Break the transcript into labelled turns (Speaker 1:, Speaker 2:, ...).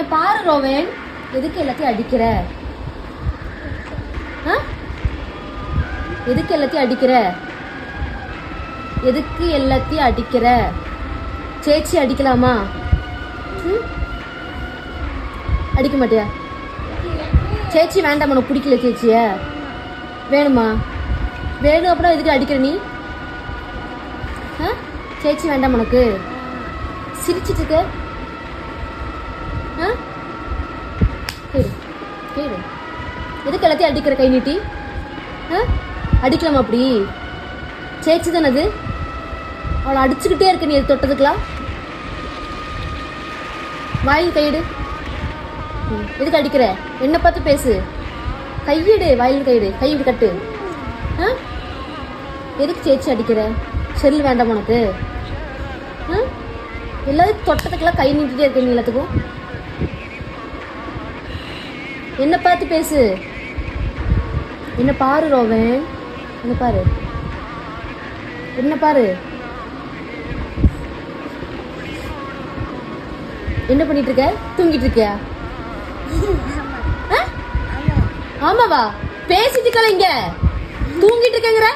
Speaker 1: என்ன பாரு ரோவன், எதுக்கு எல்லாத்தையும் அடிக்கிற? எதுக்கு எல்லாத்தையும் அடிக்கிற? எதுக்கு எல்லாத்தையும் அடிக்கிற? சேச்சி அடிக்கலாமா? அடிக்க மாட்டியா? சேச்சி வேண்டாம், உனக்கு பிடிக்கல சேச்சிய? வேணுமா? வேணும் அப்புறம் எதுக்கு அடிக்கிற நீ? சேச்சி வேண்டாம் உனக்கு? சிரிச்சிட்டு இருக்க? கேடு எதுக்கு எல்லாத்தையும் அடிக்கிற கை நீட்டி? அடிக்கலாமா அப்படி? சேச்சி தானே அது, அவளை அடிச்சுக்கிட்டே இருக்க நீ தொட்டதுக்கலாம். வாயில் கையிடு. எதுக்கு அடிக்கிற? என்ன பார்த்து பேசு. கையிடு, வாயில் கையிடு, கையிடு கட்டு. எதுக்கு சேச்சி அடிக்கிற? செல் வேண்டாம் உனக்கு? எல்லாத்தையும் தொட்டதுக்கெல்லாம் கை நீட்டிகிட்டே இருக்க நீ எல்லாத்துக்கும். என்ன பார்த்து பேசு. என்ன பாரு ரோவன், என்ன பாரு, என்ன பாரு. என்ன பண்ணிட்டு இருக்க? தூங்கிட்டு இருக்கியா? ஆமாவா? பேசிட்டு இருக்கல, இங்க தூங்கிட்டு இருக்கேங்கிற.